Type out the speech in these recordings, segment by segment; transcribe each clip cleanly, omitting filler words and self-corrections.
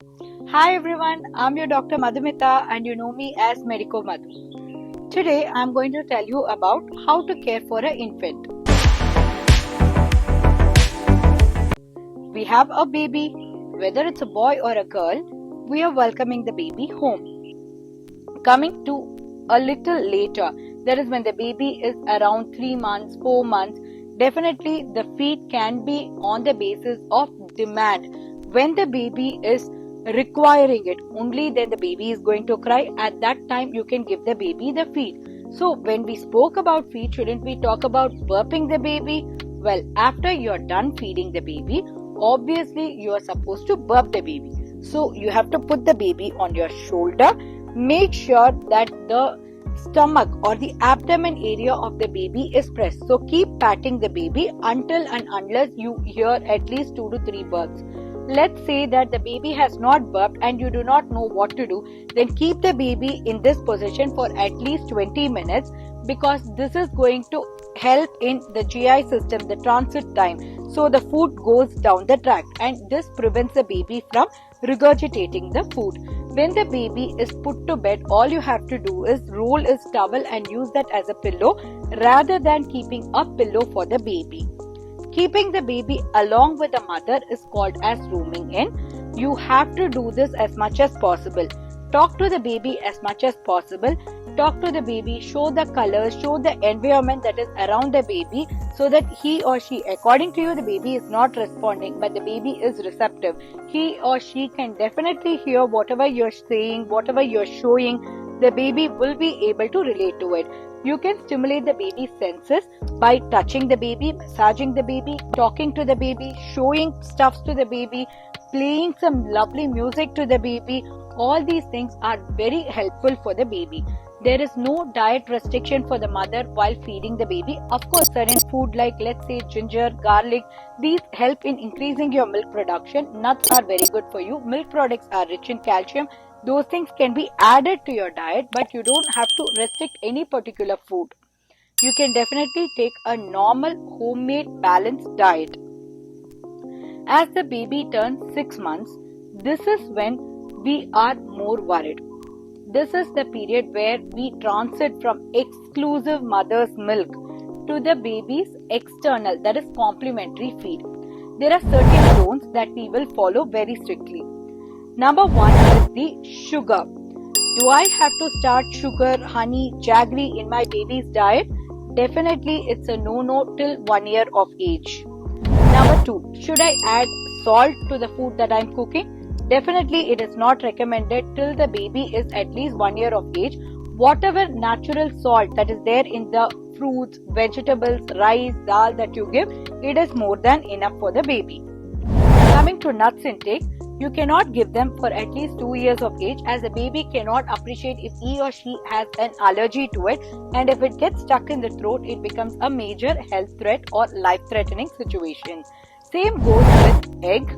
Hi everyone, I'm your Dr. Madhumita and you know me as Medico Madhu. Today I'm going to tell you about how to care for an infant. We have a baby, whether it's a boy or a girl, we are welcoming the baby home. Coming to a little later, that is when the baby is around 3 months, 4 months, definitely the feed can be on the basis of demand. When the baby is requiring it, only then the baby is going to cry. At that time, you can give the baby the feed. So, when we spoke about feed, shouldn't we talk about burping the baby? Well, after you're done feeding the baby, obviously you are supposed to burp the baby. So, you have to put the baby on your shoulder. Make sure that the stomach or the abdomen area of the baby is pressed. So keep patting the baby until and unless you hear at least 2 to 3 burps. Let's say that the baby has not burped and you do not know what to do, then keep the baby in this position for at least 20 minutes because this is going to help in the GI system, the transit time. So the food goes down the tract and this prevents the baby from regurgitating the food. When the baby is put to bed, all you have to do is roll his towel and use that as a pillow rather than keeping a pillow for the baby. Keeping the baby along with the mother is called as rooming in. You have to do this as much as possible. Talk to the baby as much as possible. Talk to the baby, show the colors, show the environment that is around the baby so that he or she, according to you, the baby is not responding, but the baby is receptive. He or she can definitely hear whatever you're saying, whatever you're showing. The baby will be able to relate to it. You can stimulate the baby's senses by touching the baby, massaging the baby, talking to the baby, showing stuffs to the baby, playing some lovely music to the baby. All these things are very helpful for the baby. There is no diet restriction for the mother while feeding the baby. Of course, certain food like let's say ginger, garlic, these help in increasing your milk production. Nuts are very good for you. Milk products are rich in calcium. Those things can be added to your diet, but you don't have to restrict any particular food. You can definitely take a normal homemade balanced diet. As the baby turns 6 months, this is when we are more worried. This is the period where we transit from exclusive mother's milk to the baby's external, that is complementary feed. There are certain zones that we will follow very strictly. Number 1 is the sugar. Do I have to start sugar, honey, jaggery in my baby's diet? Definitely it's a no-no till 1 year of age. Number 2, should I add salt to the food that I'm cooking? Definitely it is not recommended till the baby is at least 1 year of age. Whatever natural salt that is there in the fruits, vegetables, rice, dal that you give, it is more than enough for the baby. Coming to nuts intake, you cannot give them for at least 2 years of age as the baby cannot appreciate if he or she has an allergy to it, and if it gets stuck in the throat, it becomes a major health threat or life-threatening situation. Same goes with egg.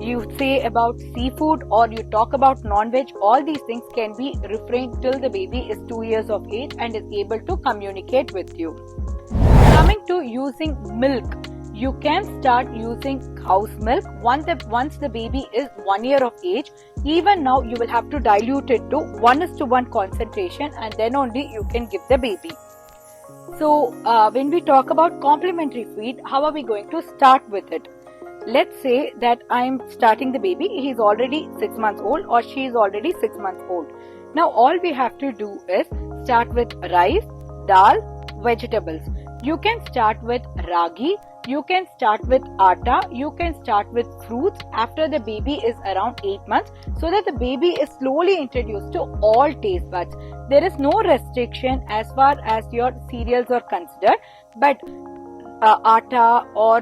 You say about seafood or you talk about non-veg, all these things can be refrained till the baby is 2 years of age and is able to communicate with you. Coming to using milk, you can start using cow's milk once the baby is 1 year of age. Even now you will have to dilute it to 1:1 concentration and then only you can give the baby. So when we talk about complementary feed, how are we going to start with it? Let's say that I'm starting the baby, he's already 6 months old or she is already 6 months old. Now all we have to do is start with rice, dal, vegetables. You can start with ragi, you can start with atta, you can start with fruits after the baby is around 8 months so that the baby is slowly introduced to all taste buds. There is no restriction as far as your cereals are considered, but atta or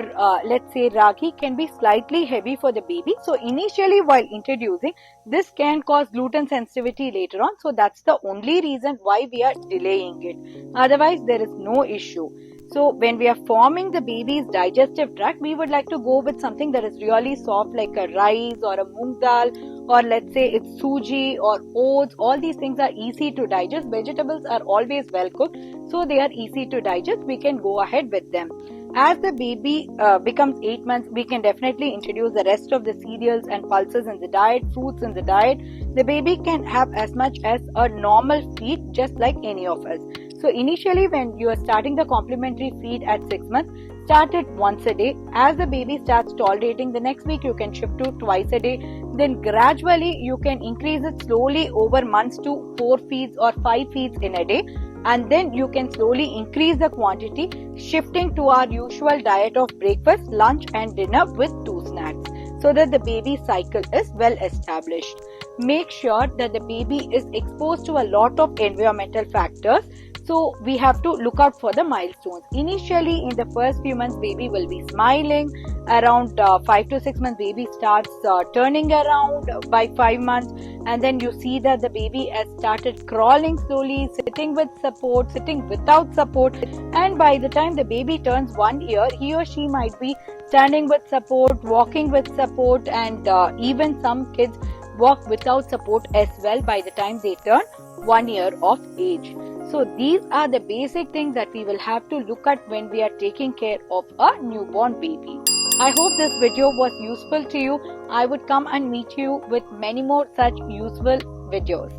let's say ragi can be slightly heavy for the baby. So initially while introducing, this can cause gluten sensitivity later on. So that's the only reason why we are delaying it. Otherwise there is no issue. So when we are forming the baby's digestive tract, we would like to go with something that is really soft like a rice or a moong dal, or let's say it's suji or oats. All these things are easy to digest. Vegetables are always well cooked, so they are easy to digest. We can go ahead with them. As the baby becomes 8 months, we can definitely introduce the rest of the cereals and pulses in the diet, fruits in the diet. The baby can have as much as a normal feed, just like any of us. So initially, when you are starting the complementary feed at 6 months, start it once a day. As the baby starts tolerating, the next week you can shift to twice a day. Then gradually you can increase it slowly over months to 4 feeds or 5 feeds in a day. And then you can slowly increase the quantity, shifting to our usual diet of breakfast, lunch and dinner with 2 snacks, so that the baby cycle is well established. Make sure that the baby is exposed to a lot of environmental factors. So we have to look out for the milestones. Initially, in the first few months, baby will be smiling. Around 5 to 6 months, baby starts turning around by 5 months. And then you see that the baby has started crawling slowly, sitting with support, sitting without support. And by the time the baby turns 1 year, he or she might be standing with support, walking with support, and even some kids walk without support as well by the time they turn 1 year of age. So these are the basic things that we will have to look at when we are taking care of a newborn baby. I hope this video was useful to you. I would come and meet you with many more such useful videos.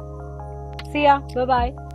See ya. Bye-bye.